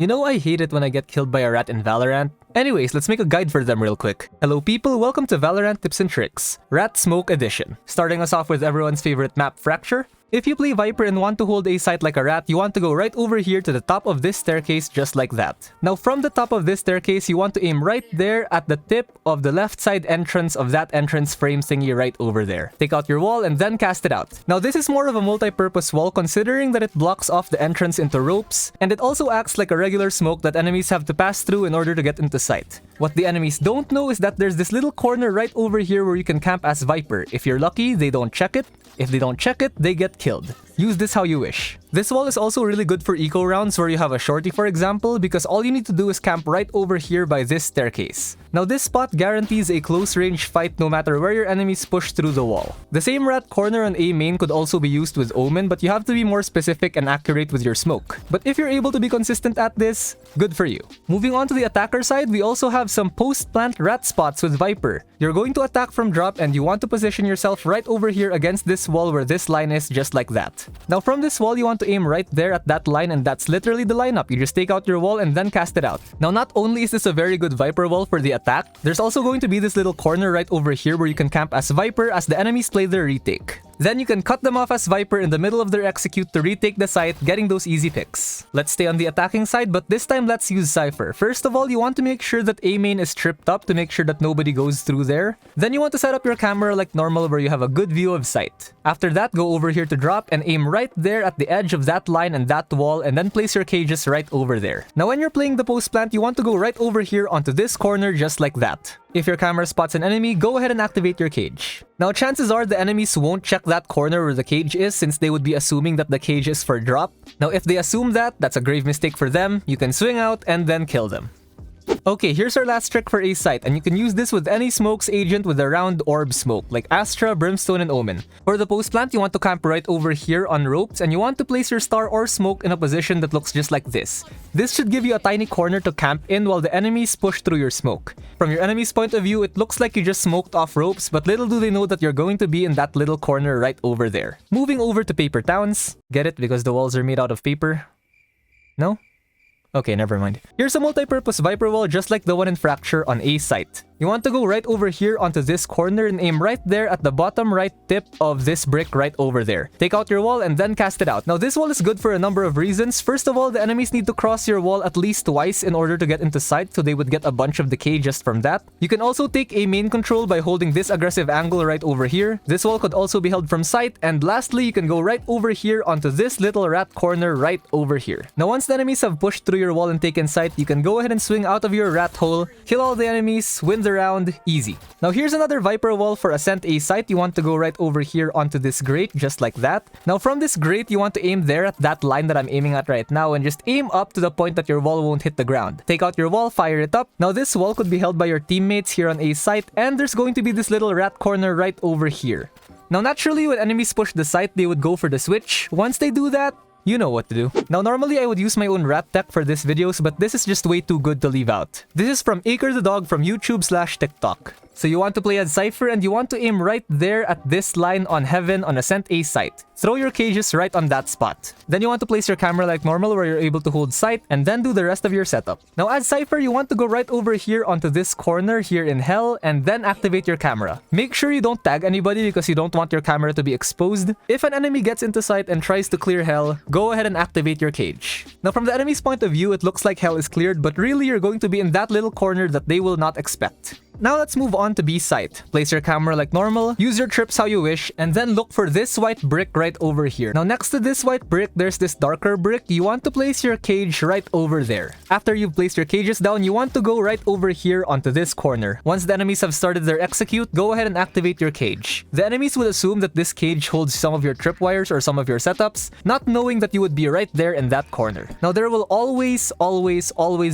You know, I hate it when I get killed by a rat in Valorant. Anyways, let's make a guide for them real quick. Hello people, welcome to Valorant Tips and Tricks, Rat Smoke Edition. Starting us off with everyone's favorite map, Fracture. If you play Viper and want to hold a site like a rat, you want to go right over here to the top of this staircase just like that. Now from the top of this staircase, you want to aim right there at the tip of the left side entrance of that entrance frame thingy right over there. Take out your wall and then cast it out. Now this is more of a multi-purpose wall considering that it blocks off the entrance into ropes, and it also acts like a regular smoke that enemies have to pass through in order to get into sight. What the enemies don't know is that there's this little corner right over here where you can camp as Viper. If you're lucky, they don't check it. If they don't check it, they get killed. Use this how you wish. This wall is also really good for eco rounds where you have a shorty for example, because all you need to do is camp right over here by this staircase. Now this spot guarantees a close range fight no matter where your enemies push through the wall. The same rat corner on A main could also be used with Omen, but you have to be more specific and accurate with your smoke. But if you're able to be consistent at this, good for you. Moving on to the attacker side, we also have some post-plant rat spots with Viper. You're going to attack from drop and you want to position yourself right over here against this wall where this line is, just like that. Now from this wall, you want to aim right there at that line, and that's literally the lineup. You just take out your wall and then cast it out. Now not only is this a very good Viper wall for the attack, there's also going to be this little corner right over here where you can camp as Viper as the enemies play their retake. Then you can cut them off as Viper in the middle of their execute to retake the site, getting those easy picks. Let's stay on the attacking side, but this time let's use Cypher. First of all, you want to make sure that A main is tripped up to make sure that nobody goes through there. Then you want to set up your camera like normal where you have a good view of sight. After that, go over here to drop and aim right there at the edge of that line and that wall, and then place your cages right over there. Now when you're playing the post plant, you want to go right over here onto this corner just like that. If your camera spots an enemy, go ahead and activate your cage. Now chances are the enemies won't check that corner where the cage is, since they would be assuming that the cage is for drop. Now if they assume that, that's a grave mistake for them. You can swing out and then kill them. Okay, here's our last trick for a site, and you can use this with any smokes agent with a round orb smoke, like Astra, Brimstone, and Omen. For the post plant, you want to camp right over here on ropes, and you want to place your star or smoke in a position that looks just like this. This should give you a tiny corner to camp in while the enemies push through your smoke. From your enemy's point of view, it looks like you just smoked off ropes, but little do they know that you're going to be in that little corner right over there. Moving over to paper towns. Get it? Because the walls are made out of paper? No? Okay, never mind. Here's a multi-purpose Viper wall just like the one in Fracture on A site. You want to go right over here onto this corner and aim right there at the bottom right tip of this brick right over there. Take out your wall and then cast it out. Now this wall is good for a number of reasons. First of all, the enemies need to cross your wall at least twice in order to get into sight, so they would get a bunch of decay just from that. You can also take a main control by holding this aggressive angle right over here. This wall could also be held from sight, and lastly, you can go right over here onto this little rat corner right over here. Now once the enemies have pushed through your wall and taken sight, you can go ahead and swing out of your rat hole, kill all the enemies, win the round, easy. Now here's another Viper wall for Ascent A site. You want to go right over here onto this grate just like that. Now from this grate, you want to aim there at that line that I'm aiming at right now, and just aim up to the point that your wall won't hit the ground. Take out your wall, fire it up. Now this wall could be held by your teammates here on A site, and there's going to be this little rat corner right over here. Now naturally, when enemies push the site, they would go for the switch. Once they do that, you know what to do. Now normally I would use my own rat tech for this videos, but this is just way too good to leave out. This is from Acre the Dog from YouTube/TikTok. So you want to play as Cypher and you want to aim right there at this line on Heaven on Ascent A site. Throw your cages right on that spot. Then you want to place your camera like normal where you're able to hold sight, and then do the rest of your setup. Now as Cypher, you want to go right over here onto this corner here in Hell, and then activate your camera. Make sure you don't tag anybody because you don't want your camera to be exposed. If an enemy gets into sight and tries to clear Hell, go ahead and activate your cage. Now from the enemy's point of view, it looks like Hell is cleared, but really you're going to be in that little corner that they will not expect. Now let's move on to B site. Place your camera like normal, use your trips how you wish, and then look for this white brick right over here. Now next to this white brick, there's this darker brick. You want to place your cage right over there. After you've placed your cages down, you want to go right over here onto this corner. Once the enemies have started their execute, go ahead and activate your cage. The enemies would assume that this cage holds some of your tripwires or some of your setups, not knowing that you would be right there in that corner. Now there will always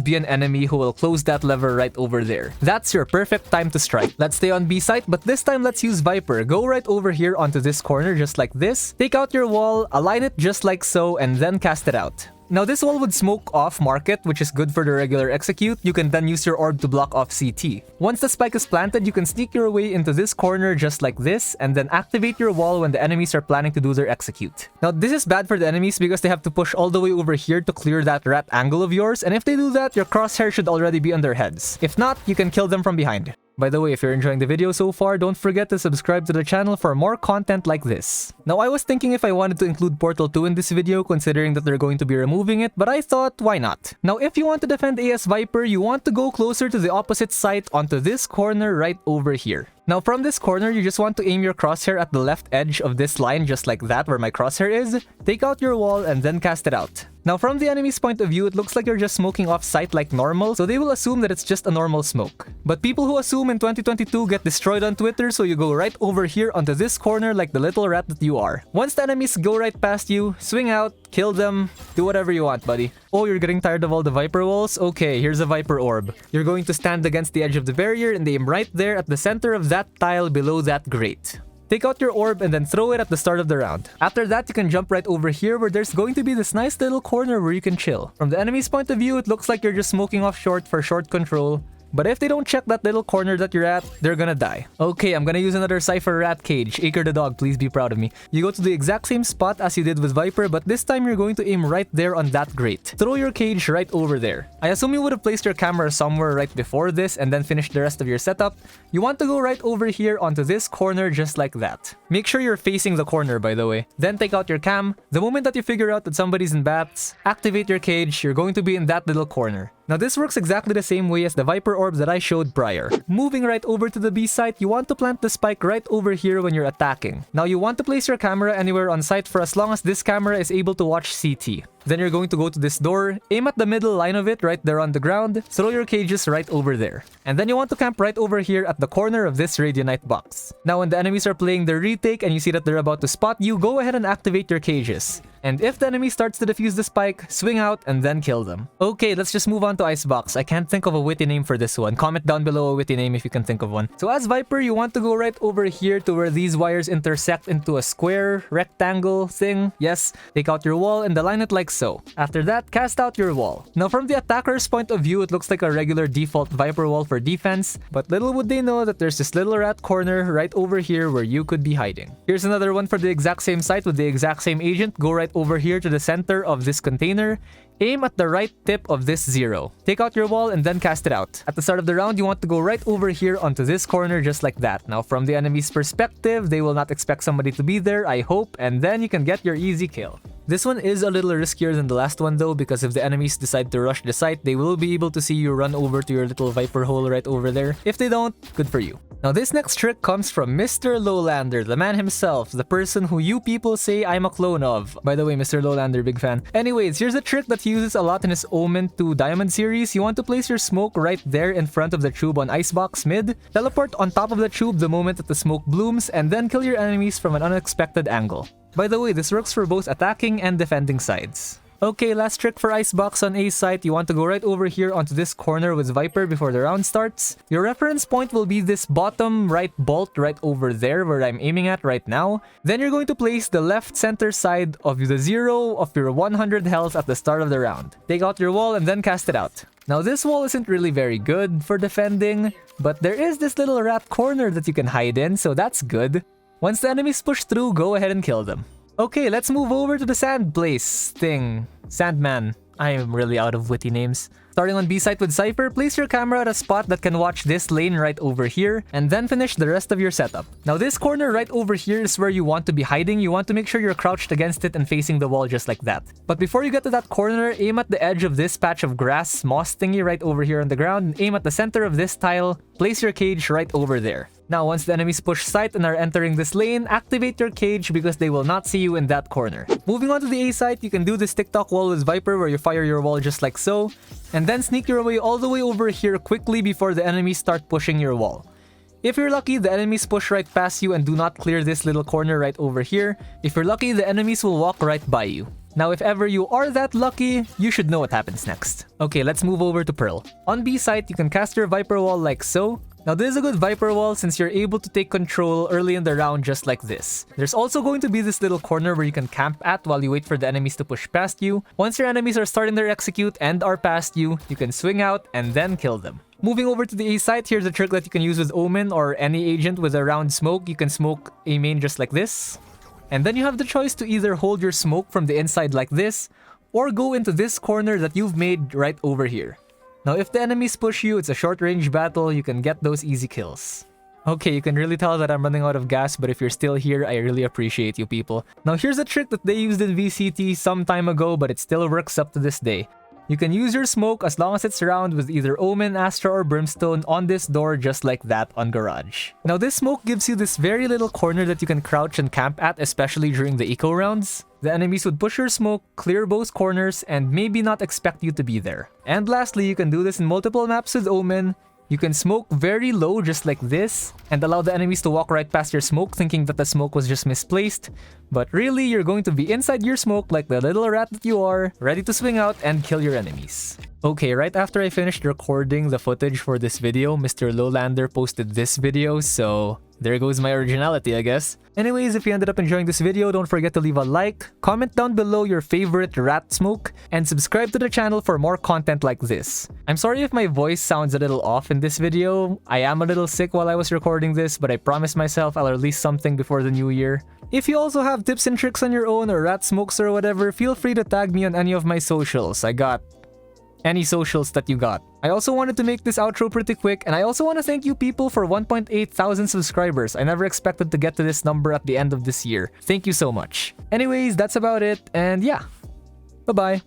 be an enemy who will close that lever right over there. That's your perfect time to strike. Let's stay on B site, but this time let's use Viper. Go right over here onto this corner just like this. Take out your wall, align it just like so, and then cast it out. Now this wall would smoke off market, which is good for the regular execute. You can then use your orb to block off CT. Once the spike is planted, you can sneak your way into this corner just like this, and then activate your wall when the enemies are planning to do their execute. Now this is bad for the enemies because they have to push all the way over here to clear that rat angle of yours, and if they do that, your crosshair should already be on their heads. If not, you can kill them from behind. By the way, if you're enjoying the video so far, don't forget to subscribe to the channel for more content like this. Now, I was thinking if I wanted to include Portal 2 in this video, considering that they're going to be removing it, but I thought, why not? Now, if you want to defend AS Viper, you want to go closer to the opposite site onto this corner right over here. Now, from this corner, you just want to aim your crosshair at the left edge of this line, just like that, where my crosshair is. Take out your wall and then cast it out. Now, from the enemy's point of view, it looks like you're just smoking off site like normal, so they will assume that it's just a normal smoke. But people who assume in 2022 get destroyed on Twitter, so you go right over here onto this corner like the little rat that you are. Once the enemies go right past you, swing out, kill them, do whatever you want, buddy. Oh, you're getting tired of all the Viper walls? Okay, here's a Viper orb. You're going to stand against the edge of the barrier and aim right there at the center of that tile below that grate. Take out your orb and then throw it at the start of the round. After that, you can jump right over here where there's going to be this nice little corner where you can chill. From the enemy's point of view, it looks like you're just smoking off short for short control. But if they don't check that little corner that you're at, they're gonna die. Okay, I'm gonna use another Cypher rat cage. Acre the dog, please be proud of me. You go to the exact same spot as you did with Viper, but this time you're going to aim right there on that grate. Throw your cage right over there. I assume you would have placed your camera somewhere right before this and then finished the rest of your setup. You want to go right over here onto this corner just like that. Make sure you're facing the corner, by the way. Then take out your cam. The moment that you figure out that somebody's in bats, activate your cage. You're going to be in that little corner. Now this works exactly the same way as the Viper orbs that I showed prior. Moving right over to the B site, you want to plant the spike right over here when you're attacking. Now you want to place your camera anywhere on site for as long as this camera is able to watch CT. Then you're going to go to this door, aim at the middle line of it right there on the ground, throw your cages right over there. And then you want to camp right over here at the corner of this Radianite box. Now when the enemies are playing their retake and you see that they're about to spot you, go ahead and activate your cages. And if the enemy starts to defuse the spike, swing out and then kill them. Okay, let's just move on to Icebox. I can't think of a witty name for this one. Comment down below a witty name if you can think of one. So as Viper, you want to go right over here to where these wires intersect into a square, rectangle thing. Yes, take out your wall and align it like so. After that, cast out your wall. Now from the attacker's point of view, it looks like a regular default Viper wall for defense, but little would they know that there's this little rat corner right over here where you could be hiding. Here's another one for the exact same site with the exact same agent. Go right over here to the center of this container. Aim at the right tip of this 0. Take out your wall and then cast it out. At the start of the round, you want to go right over here onto this corner just like that. Now from the enemy's perspective, they will not expect somebody to be there, I hope, and then you can get your easy kill. This one is a little riskier than the last one though, because if the enemies decide to rush the site, they will be able to see you run over to your little Viper hole right over there. If they don't, good for you. Now this next trick comes from Mr. Lowlander, the man himself, the person who you people say I'm a clone of. By the way, Mr. Lowlander, big fan. Anyways, here's a trick that he uses a lot in his Omen 2 Diamond series. You want to place your smoke right there in front of the tube on Icebox mid, teleport on top of the tube the moment that the smoke blooms, and then kill your enemies from an unexpected angle. By the way, this works for both attacking and defending sides. Okay, last trick for Icebox on A site. You want to go right over here onto this corner with Viper before the round starts. Your reference point will be this bottom right bolt right over there where I'm aiming at right now. Then you're going to place the left center side of the 0 of your 100 health at the start of the round. Take out your wall and then cast it out. Now this wall isn't really very good for defending, but there is this little rat corner that you can hide in, so that's good. Once the enemies push through, go ahead and kill them. Okay, let's move over to the sand place thing. Sandman. I am really out of witty names. Starting on B site with Cypher, place your camera at a spot that can watch this lane right over here, and then finish the rest of your setup. Now this corner right over here is where you want to be hiding. You want to make sure you're crouched against it and facing the wall just like that. But before you get to that corner, aim at the edge of this patch of grass, moss thingy right over here on the ground, and aim at the center of this tile. Place your cage right over there. Now, once the enemies push site and are entering this lane, activate your cage because they will not see you in that corner. Moving on to the A site, you can do this TikTok wall with Viper where you fire your wall just like so, and then sneak your way all the way over here quickly before the enemies start pushing your wall. If you're lucky, the enemies push right past you and do not clear this little corner right over here. If you're lucky, the enemies will walk right by you. Now, if ever you are that lucky, you should know what happens next. Okay, let's move over to Pearl. On B site, you can cast your Viper wall like so. Now this is a good Viper wall since you're able to take control early in the round just like this. There's also going to be this little corner where you can camp at while you wait for the enemies to push past you. Once your enemies are starting their execute and are past you, you can swing out and then kill them. Moving over to the A site, here's a trick that you can use with Omen or any agent with a round smoke. You can smoke a main just like this. And then you have the choice to either hold your smoke from the inside like this, or go into this corner that you've made right over here. Now if the enemies push you, it's a short range battle, you can get those easy kills. Okay, you can really tell that I'm running out of gas, but if you're still here, I really appreciate you people. Now here's a trick that they used in VCT some time ago, but it still works up to this day. You can use your smoke as long as it's around with either Omen, Astra, or Brimstone on this door just like that on Garage. Now this smoke gives you this very little corner that you can crouch and camp at, especially during the eco rounds. The enemies would push your smoke, clear both corners, and maybe not expect you to be there. And lastly, you can do this in multiple maps with Omen. You can smoke very low just like this and allow the enemies to walk right past your smoke thinking that the smoke was just misplaced. But really, you're going to be inside your smoke like the little rat that you are, ready to swing out and kill your enemies. Okay, right after I finished recording the footage for this video, Mr. Lowlander posted this video, so there goes my originality, I guess. Anyways, if you ended up enjoying this video, don't forget to leave a like, comment down below your favorite rat smoke, and subscribe to the channel for more content like this. I'm sorry if my voice sounds a little off in this video. I am a little sick while I was recording this, but I promised myself I'll release something before the new year. If you also have tips and tricks on your own or rat smokes or whatever, feel free to tag me on any of my socials. I got any socials that you got. I also wanted to make this outro pretty quick, and I also want to thank you people for 1.8 thousand subscribers. I never expected to get to this number at the end of this year. Thank you so much. Anyways, that's about it, and yeah. Bye-bye.